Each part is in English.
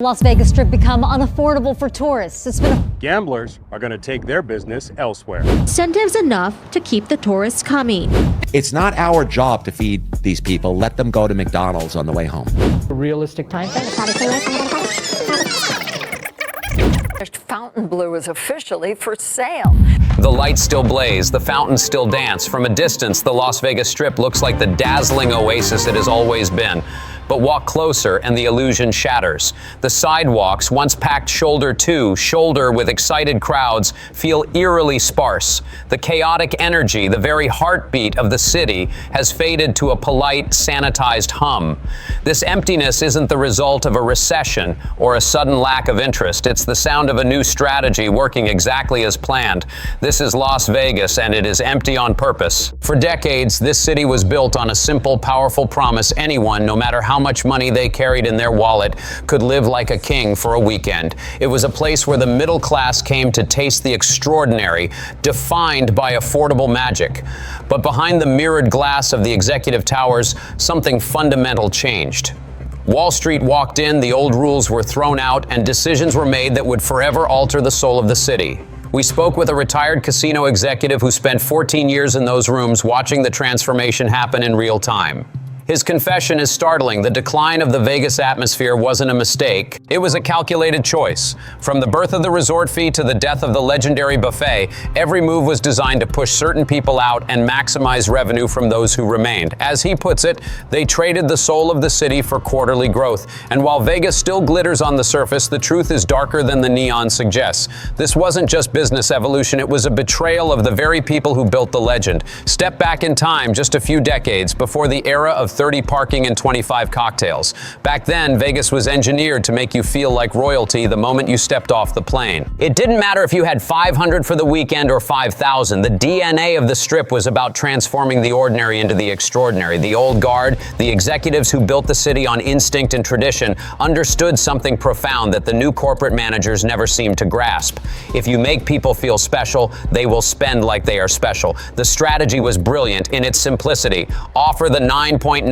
Las Vegas Strip become unaffordable for tourists. It's been Gamblers are going to take their business elsewhere. Incentives enough to keep the tourists coming. It's not our job to feed these people. Let them go to McDonald's on the way home. Realistic time frame. Fontainebleau is officially for sale. The lights still blaze, the fountains still dance. From a distance, the Las Vegas Strip looks like the dazzling oasis it has always been. But walk closer and the illusion shatters. The sidewalks, once packed shoulder to shoulder with excited crowds, feel eerily sparse. The chaotic energy, the very heartbeat of the city, has faded to a polite, sanitized hum. This emptiness isn't the result of a recession or a sudden lack of interest. It's the sound of a new strategy working exactly as planned. This is Las Vegas, and it is empty on purpose. For decades, this city was built on a simple, powerful promise: anyone, no matter how much money they carried in their wallet, could live like a king for a weekend. It was a place where the middle class came to taste the extraordinary, defined by affordable magic. But behind the mirrored glass of the executive towers, something fundamental changed. Wall Street walked in, the old rules were thrown out, and decisions were made that would forever alter the soul of the city. We spoke with a retired casino executive who spent 14 years in those rooms watching the transformation happen in real time. His confession is startling. The decline of the Vegas atmosphere wasn't a mistake. It was a calculated choice. From the birth of the resort fee to the death of the legendary buffet, every move was designed to push certain people out and maximize revenue from those who remained. As he puts it, they traded the soul of the city for quarterly growth. And while Vegas still glitters on the surface, the truth is darker than the neon suggests. This wasn't just business evolution, it was a betrayal of the very people who built the legend. Step back in time just a few decades before the era of 30 parking and 25 cocktails. Back then, Vegas was engineered to make you feel like royalty the moment you stepped off the plane. It didn't matter if you had 500 for the weekend or 5,000. The DNA of the Strip was about transforming the ordinary into the extraordinary. The old guard, the executives who built the city on instinct and tradition, understood something profound that the new corporate managers never seemed to grasp. If you make people feel special, they will spend like they are special. The strategy was brilliant in its simplicity. Offer the 9.99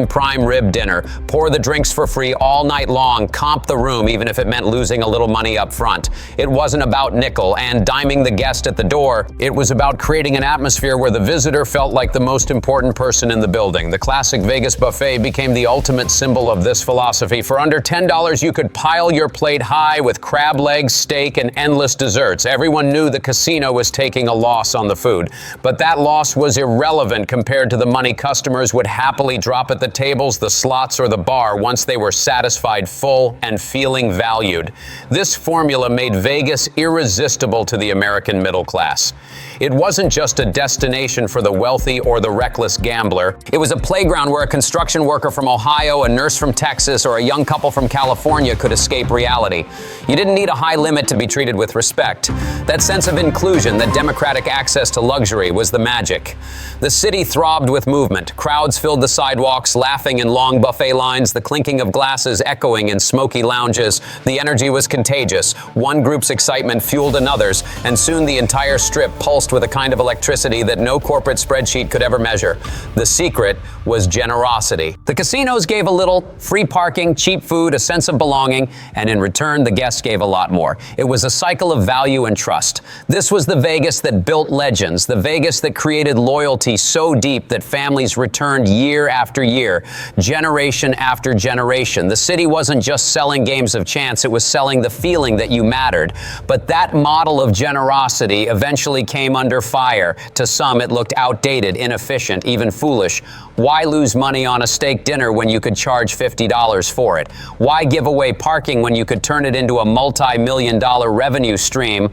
prime rib dinner. Pour the drinks for free all night long. Comp the room, even if it meant losing a little money up front. It wasn't about nickel and diming the guest at the door. It was about creating an atmosphere where the visitor felt like the most important person in the building. The classic Vegas buffet became the ultimate symbol of this philosophy. For under $10, you could pile your plate high with crab legs, steak, and endless desserts. Everyone knew the casino was taking a loss on the food, but that loss was irrelevant compared to the money customers would happily drop at the tables, the slots, or the bar once they were satisfied, full, and feeling valued. This formula made Vegas irresistible to the American middle class. It wasn't just a destination for the wealthy or the reckless gambler. It was a playground where a construction worker from Ohio, a nurse from Texas, or a young couple from California could escape reality. You didn't need a high limit to be treated with respect. That sense of inclusion, that democratic access to luxury, was the magic. The city throbbed with movement. Crowds filled the sidewalks, laughing in long buffet lines, the clinking of glasses echoing in smoky lounges. The energy was contagious. One group's excitement fueled another's, and soon the entire Strip pulsed with a kind of electricity that no corporate spreadsheet could ever measure. The secret was generosity. The casinos gave a little: free parking, cheap food, a sense of belonging, and in return, the guests gave a lot more. It was a cycle of value and trust. This was the Vegas that built legends, the Vegas that created loyalty so deep that families returned year after year, generation after generation. The city wasn't just selling games of chance, it was selling the feeling that you mattered. But that model of generosity eventually came under fire. To some, it looked outdated, inefficient, even foolish. Why lose money on a steak dinner when you could charge $50 for it? Why give away parking when you could turn it into a multi-million-dollar revenue stream?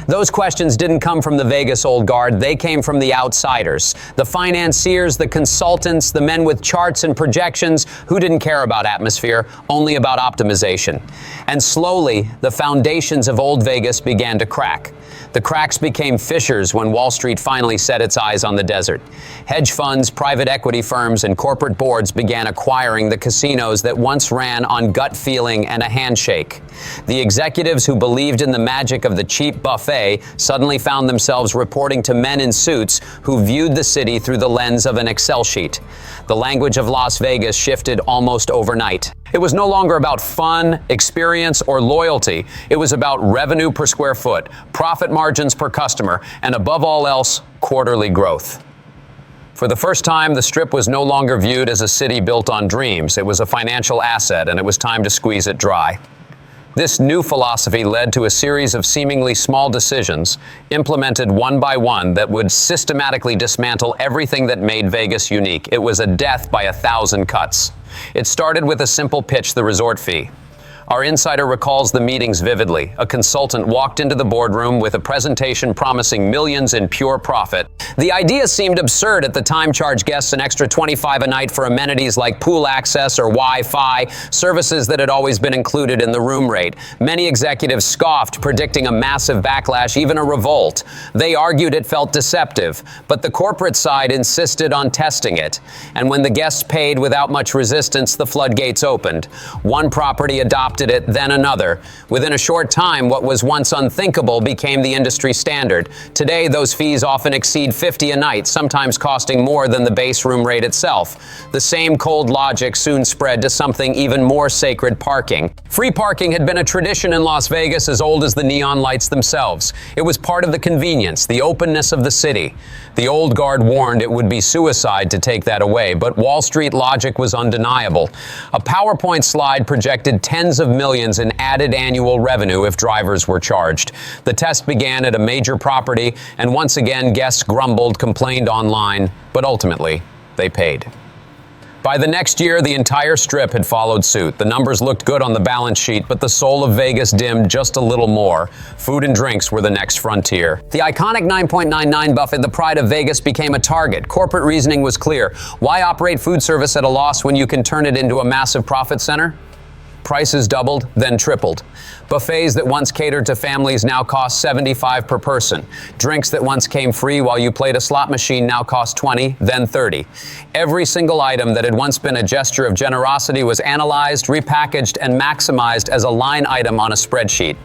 Those questions didn't come from the Vegas old guard. They came from the outsiders, the financiers, the consultants, the men with charts and projections who didn't care about atmosphere, only about optimization. And slowly, the foundations of old Vegas began to crack. The cracks became fissures when Wall Street finally set its eyes on the desert. Hedge funds, private equity equity firms and corporate boards began acquiring the casinos that once ran on gut feeling and a handshake. The executives who believed in the magic of the cheap buffet suddenly found themselves reporting to men in suits who viewed the city through the lens of an Excel sheet. The language of Las Vegas shifted almost overnight. It was no longer about fun, experience, or loyalty. It was about revenue per square foot, profit margins per customer, and above all else, quarterly growth. For the first time, the Strip was no longer viewed as a city built on dreams. It was a financial asset, and it was time to squeeze it dry. This new philosophy led to a series of seemingly small decisions, implemented one by one, that would systematically dismantle everything that made Vegas unique. It was a death by 1,000 cuts. It started with a simple pitch, the resort fee. Our insider recalls the meetings vividly. A consultant walked into the boardroom with a presentation promising millions in pure profit. The idea seemed absurd at the time. Charge guests an extra $25 a night for amenities like pool access or Wi-Fi, services that had always been included in the room rate. Many executives scoffed, predicting a massive backlash, even a revolt. They argued it felt deceptive, but the corporate side insisted on testing it. And when the guests paid without much resistance, the floodgates opened. One property adopted it, then another. Within a short time, what was once unthinkable became the industry standard. Today, those fees often exceed $50 a night, sometimes costing more than the base room rate itself. The same cold logic soon spread to something even more sacred: parking. Free parking had been a tradition in Las Vegas as old as the neon lights themselves. It was part of the convenience, the openness of the city. The old guard warned it would be suicide to take that away, but Wall Street logic was undeniable. A PowerPoint slide projected tens of millions in added annual revenue if drivers were charged. The test began at a major property, and once again, guests grumbled, complained online, but ultimately, they paid. By the next year, the entire Strip had followed suit. The numbers looked good on the balance sheet, but the soul of Vegas dimmed just a little more. Food and drinks were the next frontier. The iconic 9.99 buffet, the pride of Vegas, became a target. Corporate reasoning was clear. Why operate food service at a loss when you can turn it into a massive profit center? Prices doubled, then tripled. Buffets that once catered to families now cost $75 per person. Drinks that once came free while you played a slot machine now cost $20, then $30. Every single item that had once been a gesture of generosity was analyzed, repackaged, and maximized as a line item on a spreadsheet.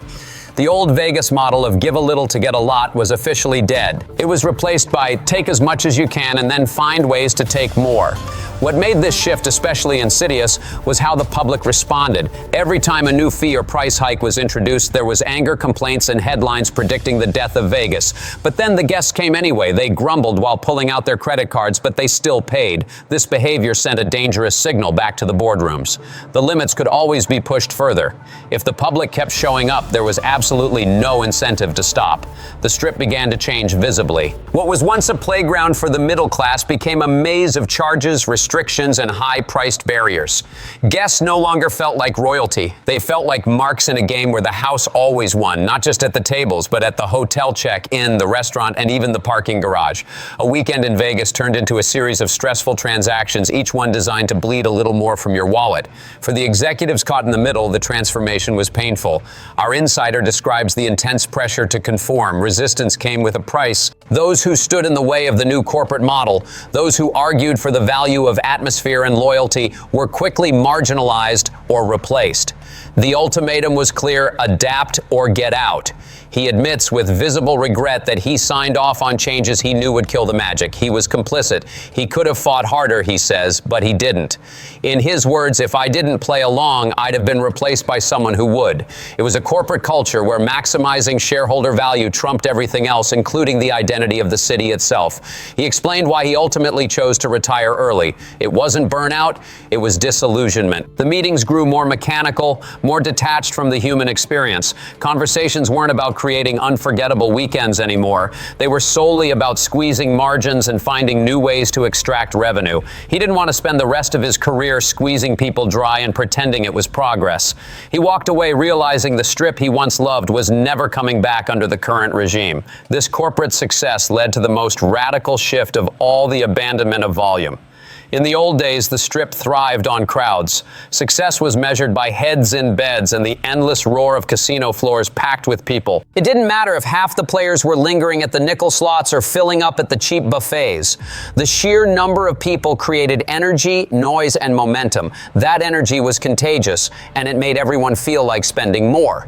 The old Vegas model of give a little to get a lot was officially dead. It was replaced by take as much as you can and then find ways to take more. What made this shift especially insidious was how the public responded. Every time a new fee or price hike was introduced, there was anger, complaints, and headlines predicting the death of Vegas. But then the guests came anyway. They grumbled while pulling out their credit cards, but they still paid. This behavior sent a dangerous signal back to the boardrooms. The limits could always be pushed further. If the public kept showing up, there was absolutely no incentive to stop. The Strip began to change visibly. What was once a playground for the middle class became a maze of charges, restrictions, and high-priced barriers. Guests no longer felt like royalty. They felt like marks in a game where the house always won, not just at the tables, but at the hotel check-in, the restaurant, and even the parking garage. A weekend in Vegas turned into a series of stressful transactions, each one designed to bleed a little more from your wallet. For the executives caught in the middle, the transformation was painful. Our insider describes the intense pressure to conform. Resistance came with a price. Those who stood in the way of the new corporate model, those who argued for the value of atmosphere and loyalty, were quickly marginalized or replaced. The ultimatum was clear: adapt or get out. He admits with visible regret that he signed off on changes he knew would kill the magic. He was complicit. He could have fought harder, he says, but he didn't. In his words, if I didn't play along, I'd have been replaced by someone who would. It was a corporate culture where maximizing shareholder value trumped everything else, including the identity of the city itself. He explained why he ultimately chose to retire early. It wasn't burnout, it was disillusionment. The meetings grew more mechanical, more detached from the human experience. Conversations weren't about creating unforgettable weekends anymore. They were solely about squeezing margins and finding new ways to extract revenue. He didn't want to spend the rest of his career squeezing people dry and pretending it was progress. He walked away realizing the Strip he once loved was never coming back under the current regime. This corporate success led to the most radical shift of all: the abandonment of volume. In the old days, the Strip thrived on crowds. Success was measured by heads in beds and the endless roar of casino floors packed with people. It didn't matter if half the players were lingering at the nickel slots or filling up at the cheap buffets. The sheer number of people created energy, noise, and momentum. That energy was contagious, and it made everyone feel like spending more.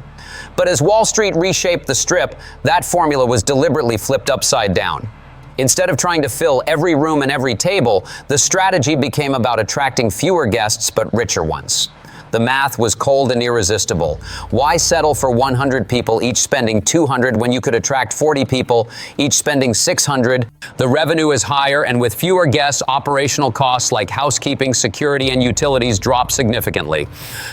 But as Wall Street reshaped the Strip, that formula was deliberately flipped upside down. Instead of trying to fill every room and every table, the strategy became about attracting fewer guests but richer ones. The math was cold and irresistible. Why settle for 100 people, each spending 200, when you could attract 40 people, each spending 600? The revenue is higher, and with fewer guests, operational costs like housekeeping, security, and utilities drop significantly.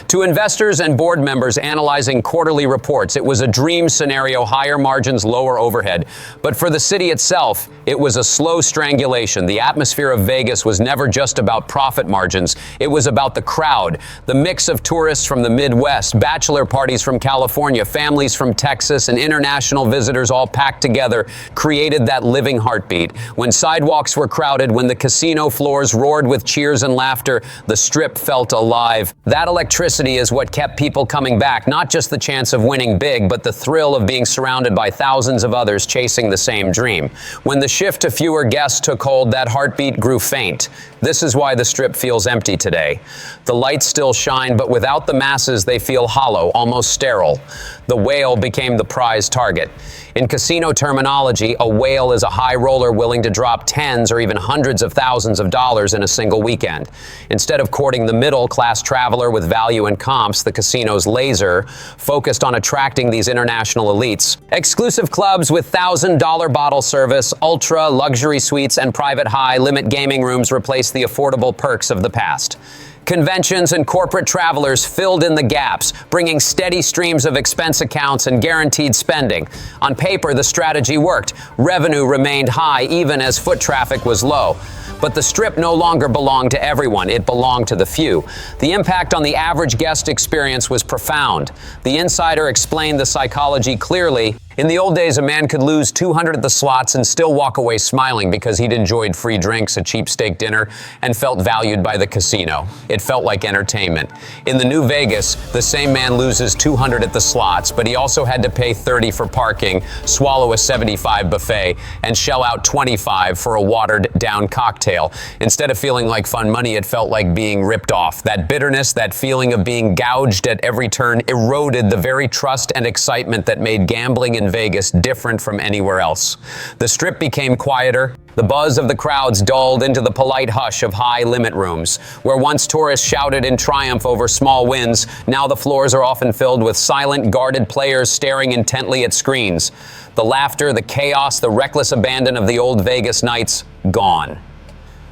To investors and board members analyzing quarterly reports, it was a dream scenario: higher margins, lower overhead. But for the city itself, it was a slow strangulation. The atmosphere of Vegas was never just about profit margins. It was about the crowd, the mix of tourists from the Midwest, bachelor parties from California, families from Texas, and international visitors all packed together created that living heartbeat. When sidewalks were crowded, when the casino floors roared with cheers and laughter, the Strip felt alive. That electricity is what kept people coming back, not just the chance of winning big, but the thrill of being surrounded by thousands of others chasing the same dream. When the shift to fewer guests took hold, that heartbeat grew faint. This is why the Strip feels empty today. The lights still shine, but without the masses, they feel hollow, almost sterile. The whale became the prize target. In casino terminology, a whale is a high roller willing to drop tens or even hundreds of thousands of dollars in a single weekend. Instead of courting the middle-class traveler with value and comps, the casino's laser focused on attracting these international elites. Exclusive clubs with $1,000 bottle service, ultra luxury suites, and private high-limit gaming rooms replaced the affordable perks of the past. Conventions and corporate travelers filled in the gaps, bringing steady streams of expense accounts and guaranteed spending. On paper, the strategy worked. Revenue remained high even as foot traffic was low. But the Strip no longer belonged to everyone. It belonged to the few. The impact on the average guest experience was profound. The insider explained the psychology clearly. In the old days, a man could lose 200 at the slots and still walk away smiling because he'd enjoyed free drinks, a cheap steak dinner, and felt valued by the casino. It felt like entertainment. In the new Vegas, the same man loses 200 at the slots, but he also had to pay 30 for parking, swallow a 75 buffet, and shell out 25 for a watered-down cocktail. Instead of feeling like fun money, it felt like being ripped off. That bitterness, that feeling of being gouged at every turn, eroded the very trust and excitement that made gambling in Vegas different from anywhere else. The Strip became quieter. The buzz of the crowds dulled into the polite hush of high-limit rooms. Where once tourists shouted in triumph over small wins, now the floors are often filled with silent, guarded players staring intently at screens. The laughter, the chaos, the reckless abandon of the old Vegas nights, gone.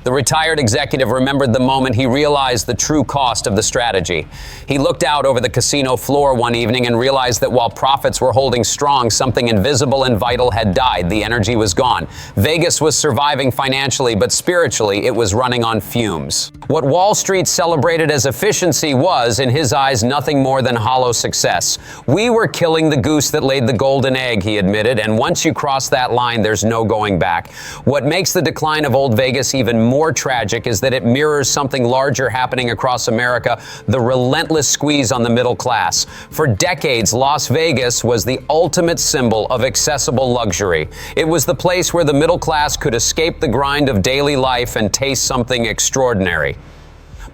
The retired executive remembered the moment he realized the true cost of the strategy. He looked out over the casino floor one evening and realized that while profits were holding strong, something invisible and vital had died. The energy was gone. Vegas was surviving financially, but spiritually, it was running on fumes. What Wall Street celebrated as efficiency was, in his eyes, nothing more than hollow success. We were killing the goose that laid the golden egg, he admitted, and once you cross that line, there's no going back. What makes the decline of old Vegas even more tragic is that it mirrors something larger happening across America: the relentless squeeze on the middle class. For decades, Las Vegas was the ultimate symbol of accessible luxury. It was the place where the middle class could escape the grind of daily life and taste something extraordinary.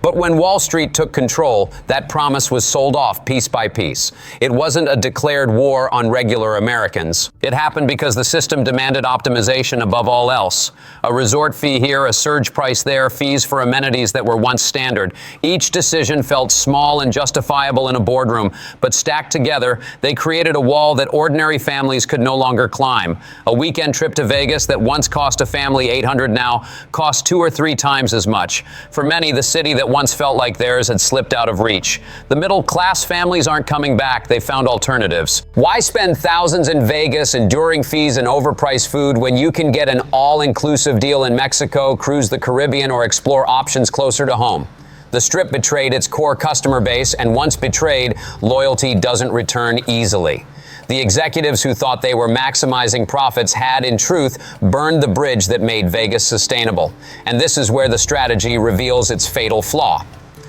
But when Wall Street took control, that promise was sold off piece by piece. It wasn't a declared war on regular Americans. It happened because the system demanded optimization above all else. A resort fee here, a surge price there, fees for amenities that were once standard. Each decision felt small and justifiable in a boardroom, but stacked together, they created a wall that ordinary families could no longer climb. A weekend trip to Vegas that once cost a family $800 now costs 2 or 3 times as much. For many, the city that once felt like theirs had slipped out of reach. The middle-class families aren't coming back. They found alternatives. Why spend thousands in Vegas, enduring fees and overpriced food, when you can get an all-inclusive deal in Mexico, cruise the Caribbean, or explore options closer to home? The Strip betrayed its core customer base, and once betrayed, loyalty doesn't return easily. The executives who thought they were maximizing profits had, in truth, burned the bridge that made Vegas sustainable. And this is where the strategy reveals its fatal flaw.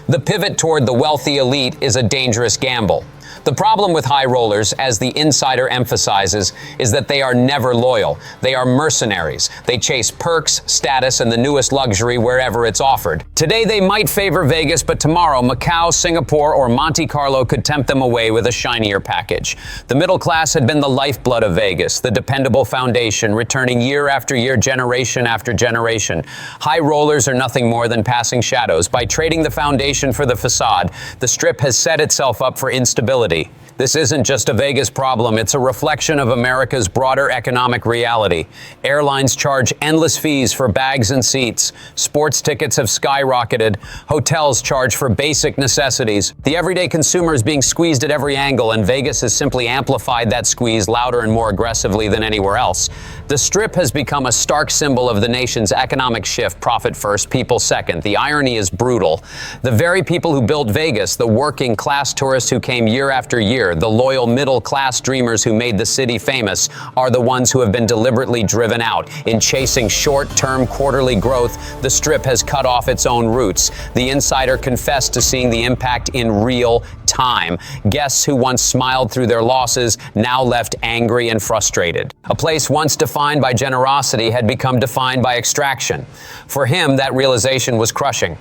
The pivot toward the wealthy elite is a dangerous gamble. The problem with high rollers, as the insider emphasizes, is that they are never loyal. They are mercenaries. They chase perks, status, and the newest luxury wherever it's offered. Today they might favor Vegas, but tomorrow Macau, Singapore, or Monte Carlo could tempt them away with a shinier package. The middle class had been the lifeblood of Vegas, the dependable foundation, returning year after year, generation after generation. High rollers are nothing more than passing shadows. By trading the foundation for the facade, the Strip has set itself up for instability. This isn't just a Vegas problem, it's a reflection of America's broader economic reality. Airlines charge endless fees for bags and seats. Sports tickets have skyrocketed. Hotels charge for basic necessities. The everyday consumer is being squeezed at every angle, and Vegas has simply amplified that squeeze louder and more aggressively than anywhere else. The Strip has become a stark symbol of the nation's economic shift: profit first, people second. The irony is brutal. The very people who built Vegas, the working class tourists who came year after year, the loyal middle-class dreamers who made the city famous, are the ones who have been deliberately driven out. In chasing short-term quarterly growth, the Strip has cut off its own roots. The insider confessed to seeing the impact in real time. Guests who once smiled through their losses now left angry and frustrated. A place once defined by generosity had become defined by extraction. For him, that realization was crushing.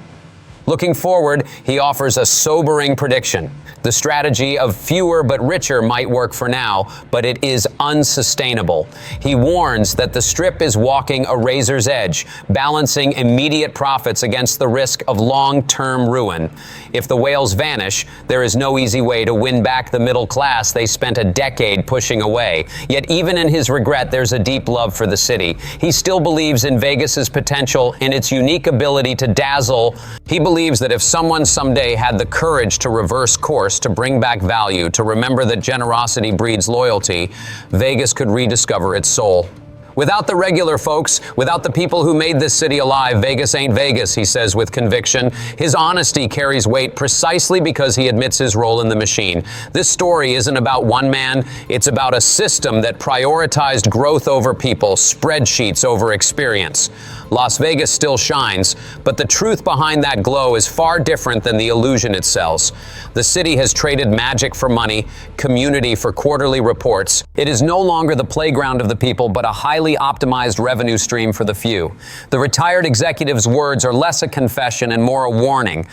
Looking forward, he offers a sobering prediction. The strategy of fewer but richer might work for now, but it is unsustainable. He warns that the Strip is walking a razor's edge, balancing immediate profits against the risk of long-term ruin. If the whales vanish, there is no easy way to win back the middle class they spent a decade pushing away. Yet even in his regret, there's a deep love for the city. He still believes in Vegas's potential, in its unique ability to dazzle. He believes that if someone someday had the courage to reverse course, to bring back value, to remember that generosity breeds loyalty, Vegas could rediscover its soul. Without the regular folks, without the people who made this city alive, Vegas ain't Vegas, he says with conviction. His honesty carries weight precisely because he admits his role in the machine. This story isn't about one man, it's about a system that prioritized growth over people, spreadsheets over experience. Las Vegas still shines, but the truth behind that glow is far different than the illusion it sells. The city has traded magic for money, community for quarterly reports. It is no longer the playground of the people, but a highly optimized revenue stream for the few. The retired executive's words are less a confession and more a warning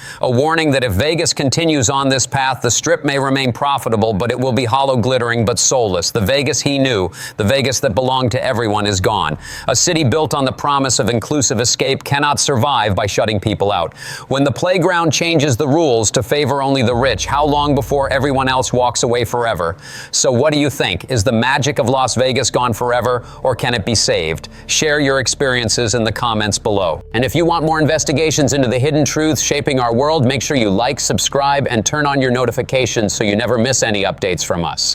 that if Vegas continues on this path, the Strip may remain profitable, but it will be hollow glittering but soulless. The Vegas he knew, the Vegas that belonged to everyone, is gone. A city built on the promise of inclusive escape cannot survive by shutting people out. When the playground changes the rules to favor only the rich, how long before everyone else walks away forever? So what do you think? Is the magic of Las Vegas gone forever, or can it be saved? Share your experiences in the comments below. And if you want more investigations into the hidden truths shaping our world, make sure you like, subscribe, and turn on your notifications so you never miss any updates from us.